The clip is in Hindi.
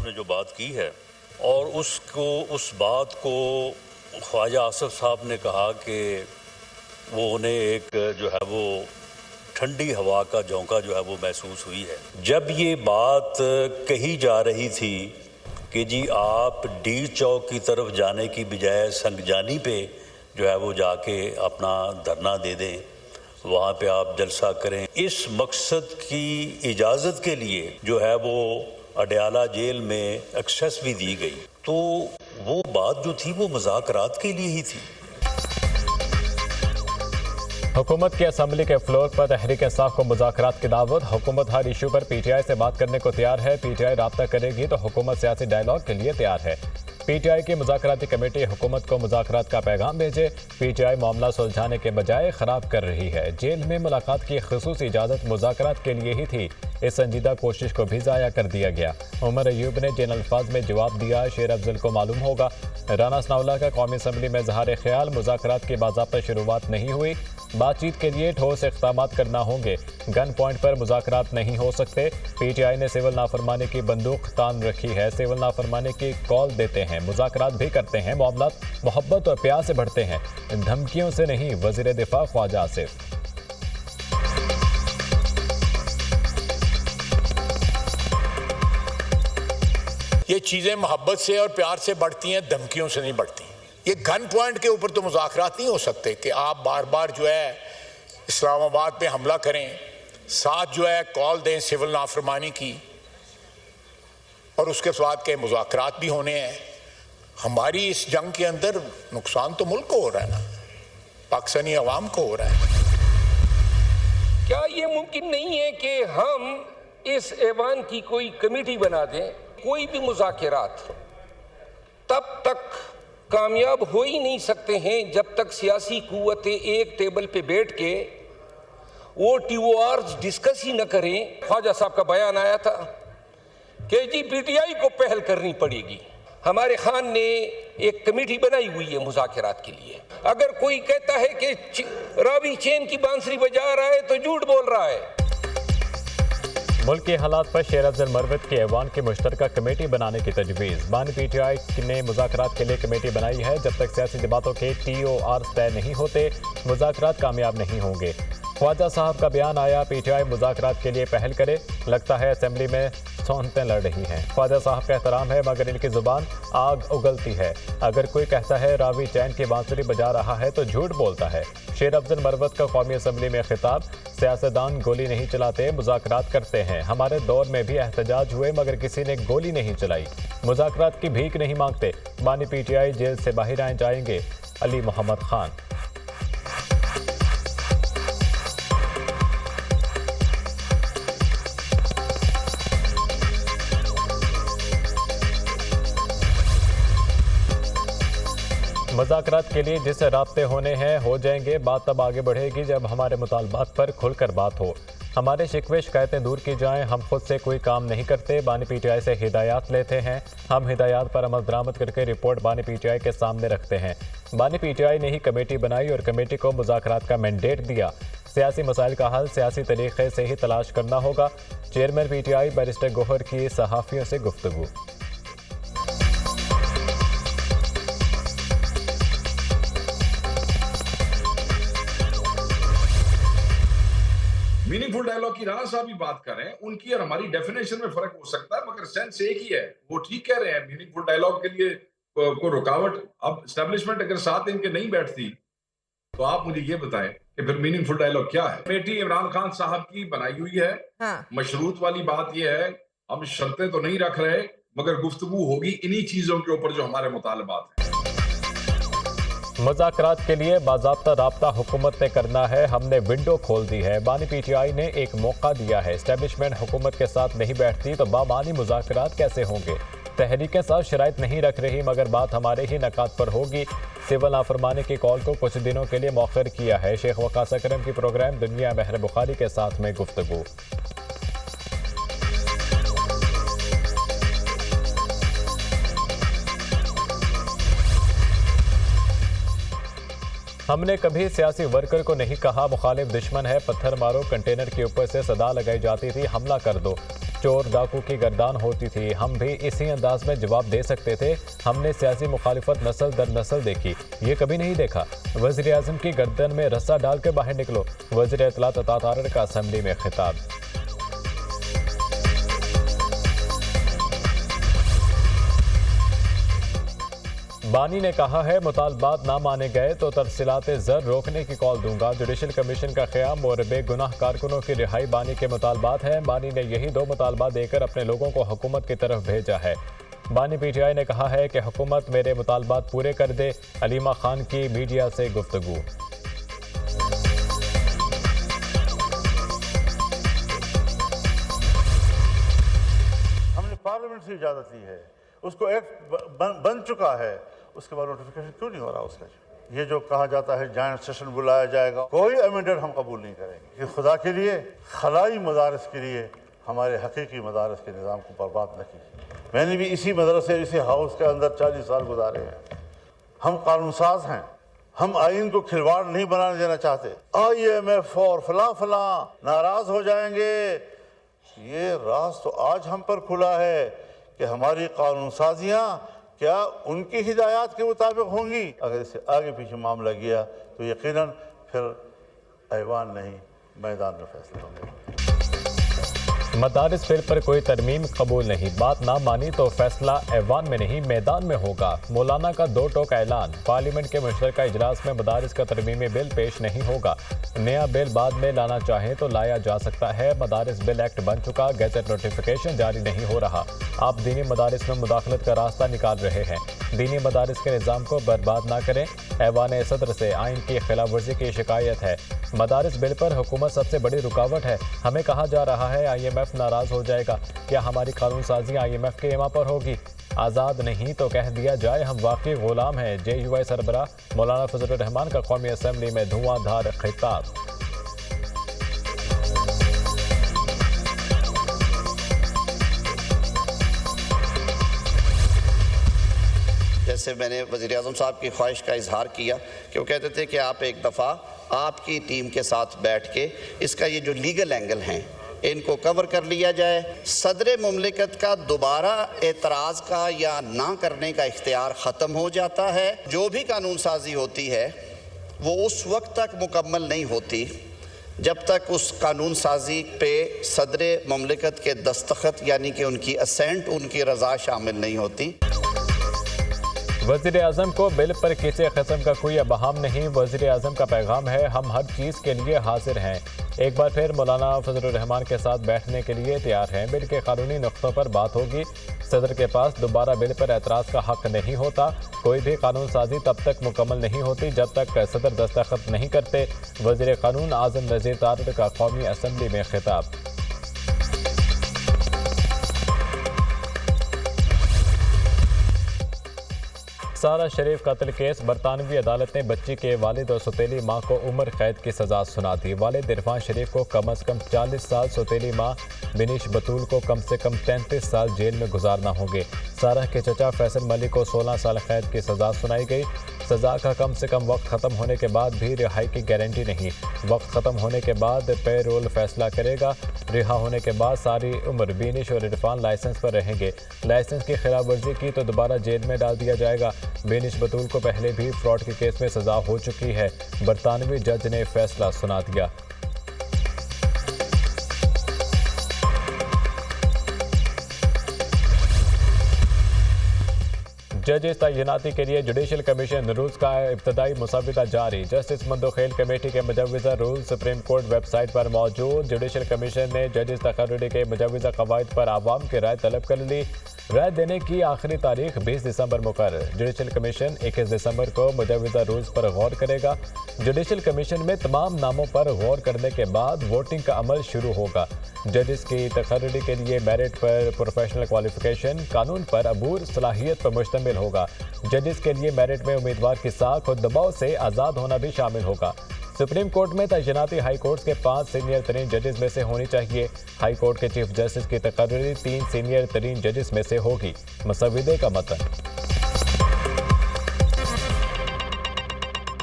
ने जो बात की है और उस बात को ख्वाजा आसिफ साहब ने कहा कि वो उन्हें एक जो है वो ठंडी हवा का झोंका जो है वो महसूस हुई है। जब ये बात कही जा रही थी कि जी आप डी चौक की तरफ जाने की बजाय संगजानी पे जो है वो जाके अपना धरना दे दें, वहाँ पे आप जलसा करें, इस मकसद की इजाज़त के लिए जो है वो अडयाला जेल में एक्सेस भी दी गई। तो वो बात जो थी वो मुज़ाकरात के लिए ही थी। हुकूमत की असम्बली के फ्लोर पर तहरीक इंसाफ को मुज़ाकरात की दावत। हुकूमत हर इशू पर पीटीआई से बात करने को तैयार है। पीटीआई राब्ता करेगी तो हुकूमत सियासी डायलॉग के लिए तैयार है। पीटीआई की मुज़ाकराती कमेटी हुकूमत को मुज़ाकरात का पैगाम भेजे। पीटीआई मामला सुलझाने के बजाय खराब कर रही है। जेल में मुलाकात की खुसूसी इजाज़त मुज़ाकरात के लिए ही थी। इस संजीदा कोशिश को भी ज़ाया कर दिया गया। उमर अयूब ने जिन अल्फाज में जवाब दिया शेर अफजल को मालूम होगा। राना सनाउल्लाह का कौमी असम्बली में इज़हार ख्याल, मुज़ाकरात की बाज़ाब्ता शुरुआत नहीं हुई, बातचीत के लिए ठोस इक़दामात करना होंगे, गन पॉइंट पर मुज़ाकरात नहीं हो सकते। पीटीआई ने सिविल नाफरमानी की बंदूक तान रखी है, सिविल नाफरमानी की कॉल देते हैं, मुज़ाकरात भी करते हैं, मामलात मोहब्बत और प्यार से बढ़ते हैं, धमकियों से नहीं। वज़ीर दिफा ख्वाजा आसिफ। ये चीज़ें मोहब्बत से और प्यार से बढ़ती हैं, धमकियों से नहीं बढ़ती। ये गन पॉइंट के ऊपर तो मुज़ाकरात नहीं हो सकते कि आप बार बार जो है इस्लामाबाद पे हमला करें, साथ जो है कॉल दें सिविल नाफरमानी की, और उसके बाद के मुज़ाकरात भी होने हैं। हमारी इस जंग के अंदर नुकसान तो मुल्क को हो रहा है ना, पाकिस्तानी अवाम को हो रहा है। क्या ये मुमकिन नहीं है कि हम इस ऐवान की कोई कमेटी बना दें? कोई भी मुज़ाकरात तब तक कामयाब हो ही नहीं सकते हैं जब तक सियासी कुव्वतें एक टेबल पे बैठ के वो टीओआर्स डिस्कस ही न करें। ख्वाजा साहब का बयान आया था कि जी पीटीआई को पहल करनी पड़ेगी। हमारे खान ने एक कमेटी बनाई हुई है मुज़ाकरात के लिए। अगर कोई कहता है कि रावी चैन की बांसुरी बजा रहा है तो झूठ बोल रहा है। मुल्क के हालात पर शेर अफजल मरवत के ऐवान की मुश्तरका कमेटी बनाने की तजवीज़। बानी पीटीआई ने मुज़ाकरात के लिए कमेटी बनाई है। जब तक सियासी जमातों के टीओआर तय नहीं होते, मुज़ाकरात कामयाब नहीं होंगे। ख्वाजा साहब का बयान आया, पीटीआई मुज़ाकरात के लिए पहल करे। लगता है असेंबली में सौंतें लड़ रही हैं। ख्वाजा साहब का एहतराम है मगर इनकी ज़ुबान आग उगलती है। अगर कोई कहता है रावी चैन की बांसुरी बजा रहा है तो झूठ बोलता है। शेर अफजल मरवत का कौमी असम्बली में खिताब, सियासतदान गोली नहीं चलाते, मुज़ाकरात करते हैं। हमारे दौर में भी एहतजाज हुए मगर किसी ने गोली नहीं चलाई। मुज़ाकरात की भीख नहीं मांगते। बानी पीटीआई जेल से बाहर आए जाएंगे। अली मोहम्मद खान। मुज़ाकरात के लिए जिससे राब्ते होने हैं हो जाएंगे। बात तब आगे बढ़ेगी जब हमारे मुतालबात पर खुलकर बात हो, हमारे शिकवे शिकायतें दूर की जाएं। हम खुद से कोई काम नहीं करते, बानी पीटीआई से हिदायत लेते हैं। हम हिदायत पर अमल दरामद करके रिपोर्ट बानी पीटीआई के सामने रखते हैं। बानी पीटीआई ने ही कमेटी बनाई और कमेटी को मुज़ाकरात का मैंडेट दिया। सियासी मसाइल का हल सियासी तरीके से ही तलाश करना होगा। चेयरमैन पीटीआई बैरिस्टर गोहर की सहाफ़ियों से गुफ्तगू। मीनिंगफुल डायलॉग की राणा साहब भी बात कर रहे हैं, उनकी और हमारी डेफिनेशन में फर्क हो सकता है मगर सेंस एक ही है। वो ठीक कह रहे हैं, मीनिंगफुल डायलॉग के लिए को रुकावट, अब एस्टेब्लिशमेंट अगर साथ इनके नहीं बैठती तो आप मुझे ये बताएं कि फिर मीनिंगफुल डायलॉग क्या है। कमेटी इमरान खान साहब की बनाई हुई है। हाँ। मशरूत वाली बात ये है, हम शर्तें तो नहीं रख रहे मगर गुफ्तगू होगी इन्हीं चीजों के ऊपर जो हमारे मुतालबात हैं। मुज़ाकरात के लिए बाज़ाब्ता राब्ता हुकूमत ने करना है। हमने विंडो खोल दी है। बानी पीटीआई ने एक मौका दिया है। एस्टेब्लिशमेंट हुकूमत के साथ नहीं बैठती तो बामानी मुज़ाकरात कैसे होंगे। तहरीकें साथ शराइत नहीं रख रही मगर बात हमारे ही नकात पर होगी। सिविल नाफरमानी की कॉल को कुछ दिनों के लिए मौखर किया है। शेख वकास अकरम की प्रोग्राम दुनिया महर बुखारी के साथ में गुफ्तगू। हमने कभी सियासी वर्कर को नहीं कहा मुखालिफ दुश्मन है, पत्थर मारो। कंटेनर के ऊपर से सदा लगाई जाती थी, हमला कर दो। चोर डाकू की गर्दान होती थी, हम भी इसी अंदाज में जवाब दे सकते थे। हमने सियासी मुखालिफत नस्ल दर नस्ल देखी, ये कभी नहीं देखा। वज़ीर आज़म की गर्दन में रस्सा डाल के बाहर निकलो। वज़ीर इत्तलात अता तारड़ का असेंबली में खिताब। बानी ने कहा है मुतालबात ना माने गए तो तरसीलात ज़र रोकने की कॉल दूंगा। जुडिशल कमीशन का क़याम और बेगुनाह कारकुनों की रिहाई बानी के मुतालबात हैं। बानी ने यही 2 मुतालबा देकर अपने लोगों को हुकूमत की तरफ भेजा है। बानी PTI ने कहा है कि हुकूमत मेरे मुतालबात पूरे कर दे। अलीमा खान की मीडिया से गुफ्तगू। हमने पार्लियामेंट से इजाज़त ली है, उसको एक्ट बन चुका है, उसके बाद नोटिफिकेशन क्यों नहीं हो रहा उसका? ये जो कहा जाता है जॉइंट सेशन बुलाया जाएगा, कोई अमेंडमेंट हम कबूल नहीं करेंगे कि खुदा के लिए खलाई मदारस के लिए हमारे हकीकी मदारस के निज़ाम को बर्बाद न कीजिए। मैंने भी इसी मदरसे इसी हाउस के अंदर 40 साल गुजारे हैं। हम कानून साज हैं, हम आइन को खिलवाड़ नहीं बनाने देना चाहते। IMF और फलां नाराज हो जाएंगे। ये राज तो आज हम पर खुला है कि हमारी कानून साजियाँ क्या उनकी हिदायत के मुताबिक होंगी। अगर इससे आगे पीछे मामला गया तो यकीनन फिर ऐवान नहीं मैदान में फैसले होंगे। मदारिस बिल पर कोई तरमीम कबूल नहीं, बात ना मानी तो फैसला ऐवान में नहीं मैदान में होगा। मौलाना का 2 टोक ऐलान। पार्लियामेंट के मुश्तरका इजलास में मदारिस का तरमीमी बिल पेश नहीं होगा। नया बिल बाद में लाना चाहें तो लाया जा सकता है। मदारिस बिल एक्ट बन चुका, गैजेट नोटिफिकेशन जारी नहीं हो रहा। आप दीनी मदारिस में मुदाखलत का रास्ता निकाल रहे हैं। दीनी मदारिस के निज़ाम को बर्बाद ना करें। ऐवान सदर से आइन की खिलाफ वर्जी की शिकायत है। मदारिस बिल पर हुकूमत सबसे बड़ी रुकावट है। हमें कहा जा रहा है IMF नाराज हो जाएगा। क्या हमारी कानून साजी IMF के इमा पर होगी? आज़ाद नहीं तो कह दिया जाए हम वाकई गुलाम हैं। JUI सरबराह मौलाना फजलुर रहमान का कौमी असम्बली में धुआंधार खिताब। जैसे मैंने वज़ीर आज़म साहब की ख्वाहिश का इजहार किया कि वो कहते थे कि आप एक दफ़ा आपकी टीम के साथ बैठ के इसका ये जो लीगल एंगल हैं इनको कवर कर लिया जाए। सदर मुमलिकत का दोबारा एतराज़ का या ना करने का इख्तियार ख़त्म हो जाता है। जो भी कानून साजी होती है वो उस वक्त तक मुकम्मल नहीं होती जब तक उस कानून साजी पे सदर मुमलिकत के दस्तखत यानी कि उनकी असेंट, उनकी रज़ा शामिल नहीं होती। वज़ीर आज़म को बिल पर किसी किस्म का कोई अबहम नहीं। वज़ीर आज़म का पैगाम है हम हर चीज़ के लिए हाजिर हैं। एक बार फिर मौलाना फजलुर रहमान के साथ बैठने के लिए तैयार हैं। बिल के कानूनी नुक्तों पर बात होगी। सदर के पास दोबारा बिल पर एतराज़ का हक नहीं होता। कोई भी कानून साजी तब तक मुकम्मल नहीं होती जब तक सदर दस्तखत नहीं करते। वज़ीर कानून आज़म नज़ीर तारड़ का कौमी असम्बली में खिताब। सारा शरीफ कत्ल केस। बरतानवी अदालत ने बच्ची के वालिद और सौतेली माँ को उम्र कैद की सज़ा सुना दी। वालिद इरफान शरीफ को कम अज़ कम 40 साल, सौतेली माँ बिनिश बतूल को कम से कम 33 साल जेल में गुजारना होंगे। सारा के चचा फैसल मलिक को 16 साल कैद की सज़ा सुनाई गई। सज़ा का कम से कम वक्त ख़त्म होने के बाद भी रिहाई की गारंटी नहीं। वक्त ख़त्म होने के बाद पे रोल फैसला करेगा। रिहा होने के बाद सारी उम्र बिनिश और इरफान लाइसेंस पर रहेंगे। लाइसेंस की खिलाफ वर्जी की तो दोबारा जेल में डाल दिया जाएगा। बिनिश बतूल को पहले भी फ्रॉड के केस में सज़ा हो चुकी है। बरतानवी जज ने फैसला सुना दिया। जजेस तैनाती के लिए जुडिशल कमीशन रूल्स का इब्तदाई मुसव्वदा जारी। जस्टिस मंदोखेल कमेटी के मुजव्वज़ा रूल सुप्रीम कोर्ट वेबसाइट पर मौजूद। जुडिशल कमीशन ने जजेस तकर्रुरी के मुजव्वज़ा कवायद पर आवाम की राय तलब कर ली। राय देने की आखिरी तारीख 20 दिसंबर मुकर्रर। जुडिशल कमीशन 21 दिसंबर को मुजव्वज़ा रूल्स पर गौर करेगा। जुडिशल कमीशन में तमाम नामों पर गौर करने के बाद वोटिंग का अमल शुरू होगा। जजेस की तकर्रुरी के लिए मेरिट पर, प्रोफेशनल क्वालिफिकेशन, कानून पर अबूर, सलाहियत पर मुश्तमिल होगा। जजेस के लिए मेरिट में उम्मीदवार की साख और दबाव से आज़ाद होना भी शामिल होगा। सुप्रीम कोर्ट में तैनाती हाई कोर्ट के 5 सीनियर तरीन जजेस में से होनी चाहिए। हाई कोर्ट के चीफ जस्टिस की तकर्रुरी 3 सीनियर तरीन जजेस में से होगी। मसविदे का मतन।